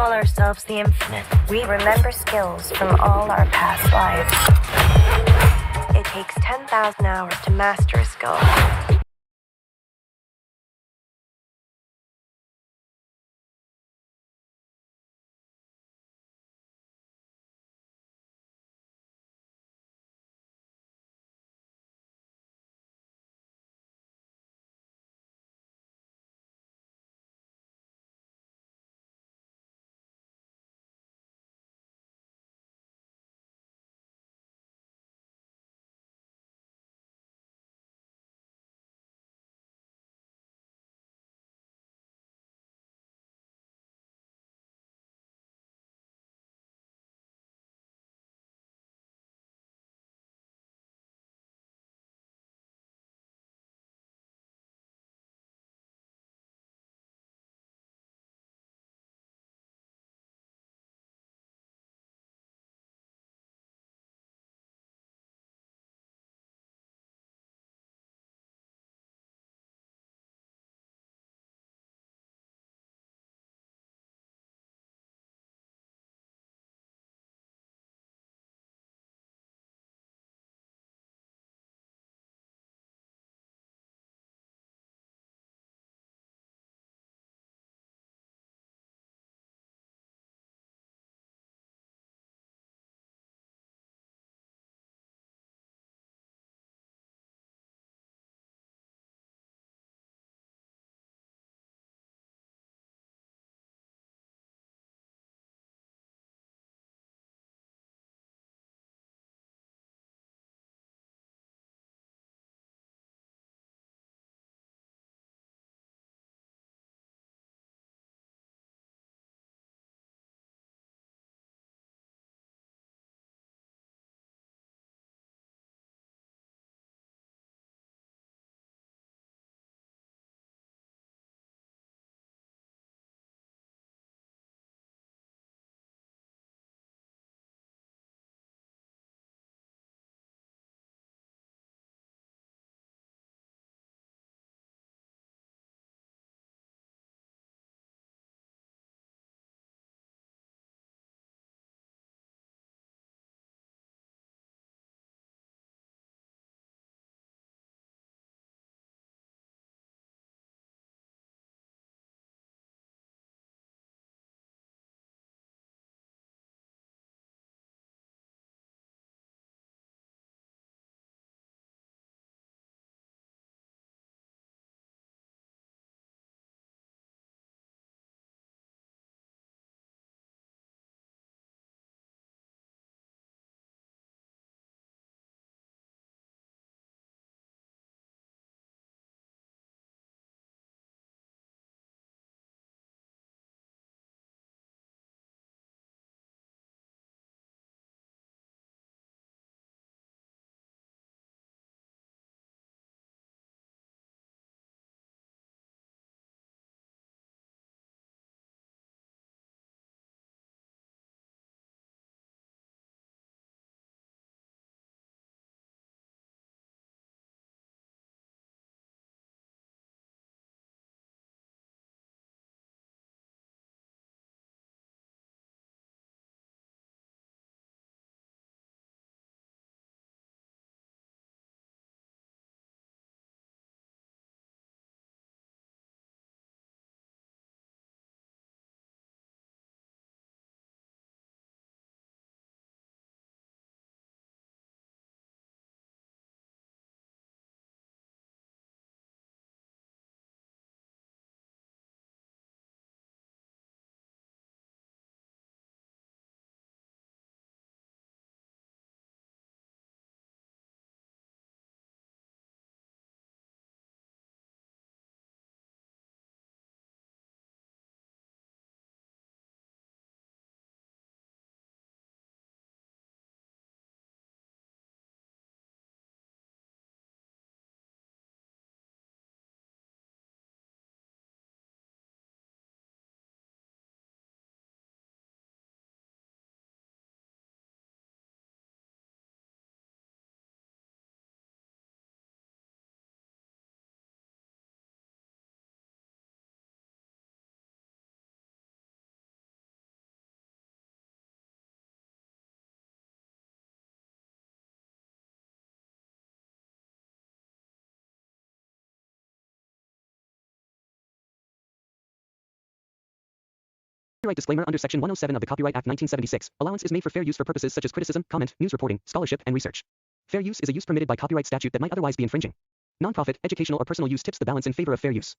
call ourselves the Infinite. We remember skills from all our past lives. It takes 10,000 hours to master a skill. Copyright disclaimer under Section 107 of the Copyright Act 1976. Allowance is made for fair use for purposes such as criticism, comment, news reporting, scholarship, and research. Fair use is a use permitted by copyright statute that might otherwise be infringing. Nonprofit, educational, or personal use tips the balance in favor of fair use.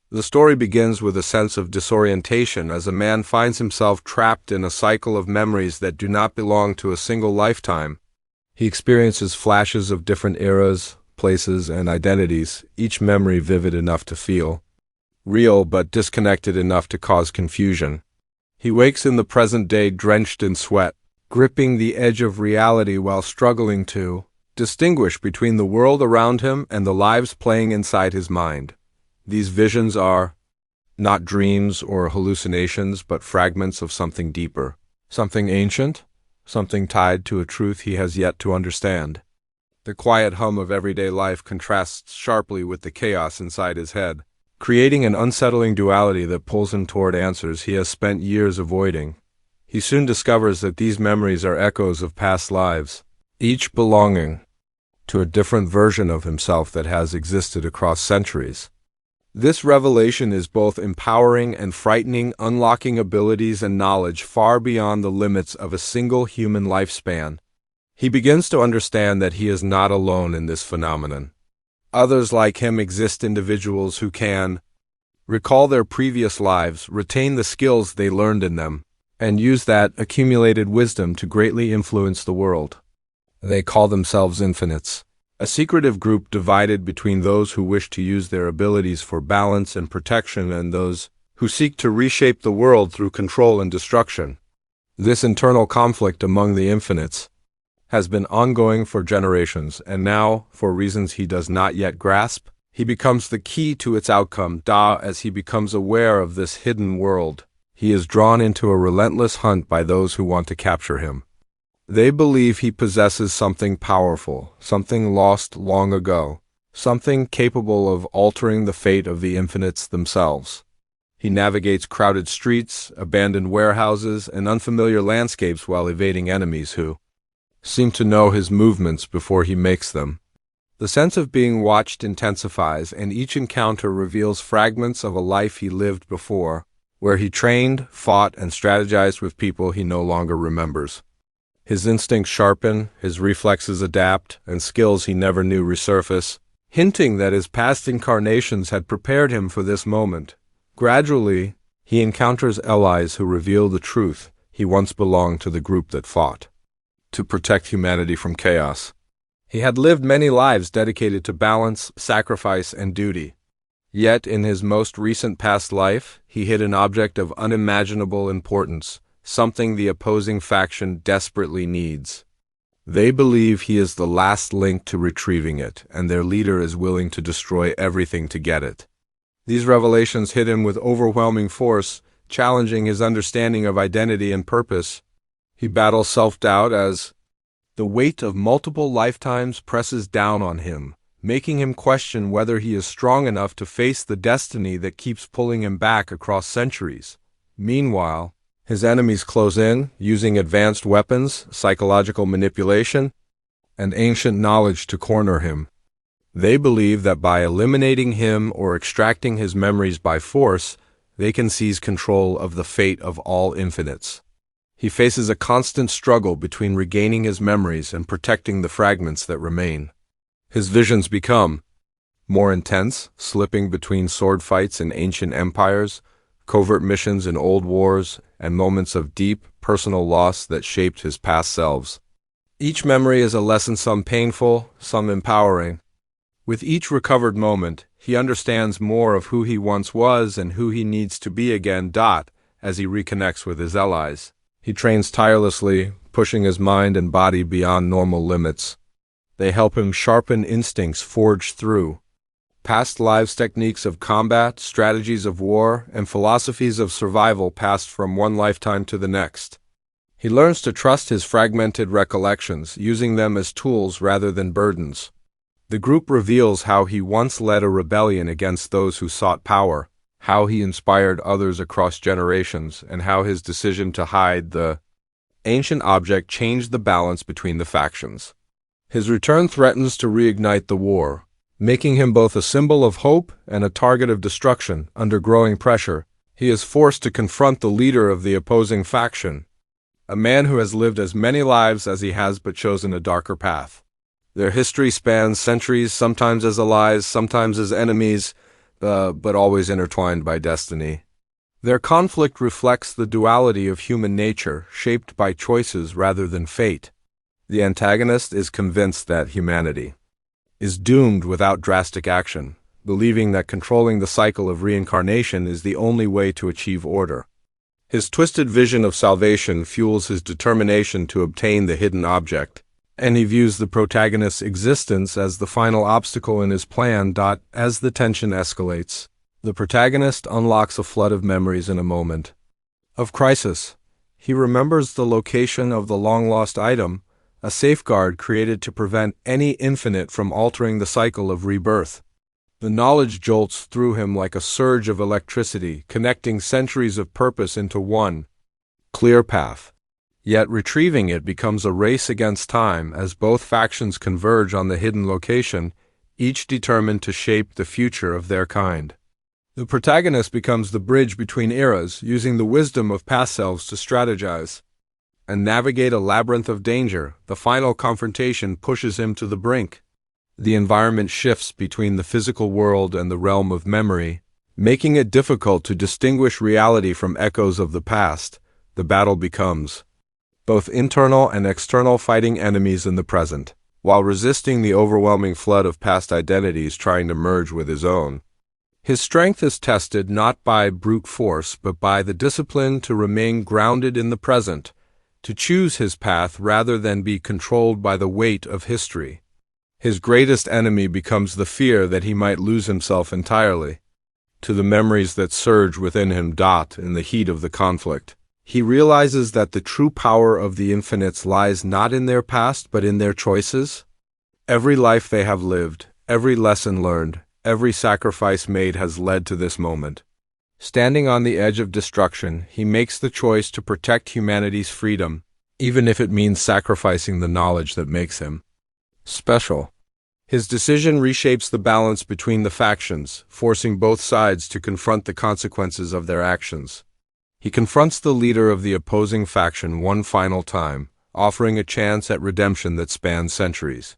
The story begins with a sense of disorientation as a man finds himself trapped in a cycle of memories that do not belong to a single lifetime. He experiences flashes of different eras, places, and identities, each memory vivid enough to feel real but disconnected enough to cause confusion. He wakes in the present day drenched in sweat, gripping the edge of reality while struggling to distinguish between the world around him and the lives playing inside his mind. These visions are not dreams or hallucinations, but fragments of something deeper, something ancient, something tied to a truth he has yet to understand. The quiet hum of everyday life contrasts sharply with the chaos inside his head, creating an unsettling duality that pulls him toward answers he has spent years avoiding. He soon discovers that these memories are echoes of past lives, each belonging to a different version of himself that has existed across centuries. This revelation is both empowering and frightening, unlocking abilities and knowledge far beyond the limits of a single human lifespan. He begins to understand that he is not alone in this phenomenon. Others like him exist, individuals who can recall their previous lives, retain the skills they learned in them, and use that accumulated wisdom to greatly influence the world. They call themselves infinites, a secretive group divided between those who wish to use their abilities for balance and protection and those who seek to reshape the world through control and destruction. This internal conflict among the infinites has been ongoing for generations, and now, for reasons he does not yet grasp, he becomes the key to its outcome. As he becomes aware of this hidden world, he is drawn into a relentless hunt by those who want to capture him. They believe he possesses something powerful, something lost long ago, something capable of altering the fate of the infinites themselves. He navigates crowded streets, abandoned warehouses, and unfamiliar landscapes while evading enemies who seem to know his movements before he makes them. The sense of being watched intensifies, and each encounter reveals fragments of a life he lived before, where he trained, fought, and strategized with people he no longer remembers. His instincts sharpen, his reflexes adapt, and skills he never knew resurface, hinting that his past incarnations had prepared him for this moment. Gradually, he encounters allies who reveal the truth: he once belonged to the group that fought to protect humanity from chaos. He had lived many lives dedicated to balance, sacrifice, and duty. Yet, in his most recent past life, he hid an object of unimaginable importance, something the opposing faction desperately needs. They believe he is the last link to retrieving it, and their leader is willing to destroy everything to get it. These revelations hit him with overwhelming force, challenging his understanding of identity and purpose. He battles self-doubt as the weight of multiple lifetimes presses down on him, making him question whether he is strong enough to face the destiny that keeps pulling him back across centuries. Meanwhile, his enemies close in, using advanced weapons, psychological manipulation, and ancient knowledge to corner him. They believe that by eliminating him or extracting his memories by force, they can seize control of the fate of all infinites. He faces a constant struggle between regaining his memories and protecting the fragments that remain. His visions become more intense, slipping between sword fights in ancient empires, covert missions in old wars, and moments of deep, personal loss that shaped his past selves. Each memory is a lesson, some painful, some empowering. With each recovered moment, he understands more of who he once was and who he needs to be again. As he reconnects with his allies, he trains tirelessly, pushing his mind and body beyond normal limits. They help him sharpen instincts forged through past lives, techniques of combat, strategies of war, and philosophies of survival passed from one lifetime to the next. He learns to trust his fragmented recollections, using them as tools rather than burdens. The group reveals how he once led a rebellion against those who sought power, how he inspired others across generations, and how his decision to hide the ancient object changed the balance between the factions. His return threatens to reignite the war, making him both a symbol of hope and a target of destruction. Under growing pressure, He is forced to confront the leader of the opposing faction, a man who has lived as many lives as he has but chosen a darker path. Their history spans centuries, sometimes as allies, sometimes as enemies, but always intertwined by destiny. Their conflict reflects the duality of human nature, shaped by choices rather than fate. The antagonist is convinced that humanity is doomed without drastic action, believing that controlling the cycle of reincarnation is the only way to achieve order. His twisted vision of salvation fuels his determination to obtain the hidden object, and he views the protagonist's existence as the final obstacle in his plan. As the tension escalates, the protagonist unlocks a flood of memories in a moment of crisis. He remembers the location of the long-lost item, a safeguard created to prevent any infinite from altering the cycle of rebirth. The knowledge jolts through him like a surge of electricity, connecting centuries of purpose into one clear path. Yet retrieving it becomes a race against time as both factions converge on the hidden location, each determined to shape the future of their kind. The protagonist becomes the bridge between eras, using the wisdom of past selves to strategize and navigate a labyrinth of danger. The final confrontation pushes him to the brink. The environment shifts between the physical world and the realm of memory, making it difficult to distinguish reality from echoes of the past. The battle becomes both internal and external, fighting enemies in the present, while resisting the overwhelming flood of past identities trying to merge with his own. His strength is tested not by brute force, but by the discipline to remain grounded in the present, to choose his path rather than be controlled by the weight of history. His greatest enemy becomes the fear that he might lose himself entirely to the memories that surge within him. In the heat of the conflict, he realizes that the true power of the infinites lies not in their past but in their choices. Every life they have lived, every lesson learned, every sacrifice made has led to this moment. Standing on the edge of destruction, he makes the choice to protect humanity's freedom, even if it means sacrificing the knowledge that makes him special. His decision reshapes the balance between the factions, forcing both sides to confront the consequences of their actions. He confronts the leader of the opposing faction one final time, offering a chance at redemption that spans centuries.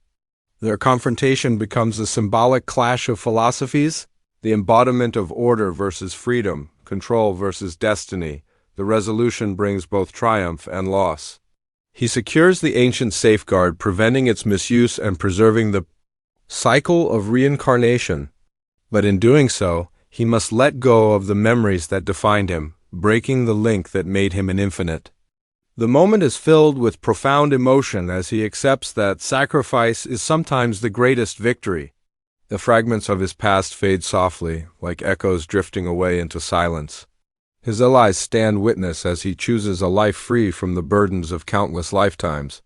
Their confrontation becomes a symbolic clash of philosophies, the embodiment of order versus freedom, control versus destiny. The resolution brings both triumph and loss. He secures the ancient safeguard, preventing its misuse and preserving the cycle of reincarnation. But in doing so, he must let go of the memories that defined him, breaking the link that made him an infinite. The moment is filled with profound emotion as he accepts that sacrifice is sometimes the greatest victory. The fragments of his past fade softly, like echoes drifting away into silence. His allies stand witness as he chooses a life free from the burdens of countless lifetimes,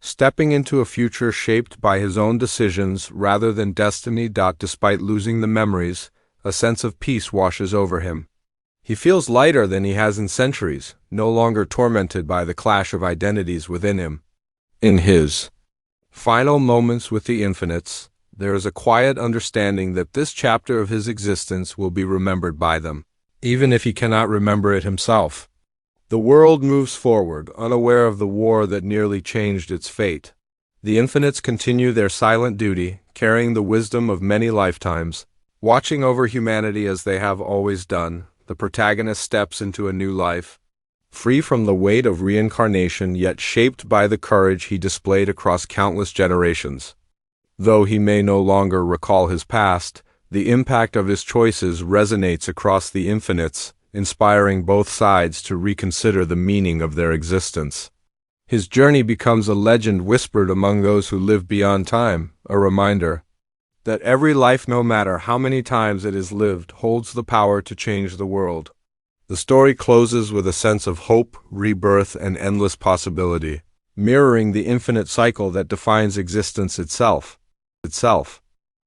stepping into a future shaped by his own decisions rather than destiny. Despite losing the memories, a sense of peace washes over him. He feels lighter than he has in centuries, no longer tormented by the clash of identities within him. In his final moments with the infinites, there is a quiet understanding that this chapter of his existence will be remembered by them, even if he cannot remember it himself. The world moves forward, unaware of the war that nearly changed its fate. The infinites continue their silent duty, carrying the wisdom of many lifetimes, watching over humanity as they have always done. The protagonist steps into a new life, free from the weight of reincarnation, yet shaped by the courage he displayed across countless generations. Though he may no longer recall his past, the impact of his choices resonates across the infinites, inspiring both sides to reconsider the meaning of their existence. His journey becomes a legend whispered among those who live beyond time, a reminder that every life, no matter how many times it is lived, holds the power to change the world. The story closes with a sense of hope, rebirth, and endless possibility, mirroring the infinite cycle that defines existence itself.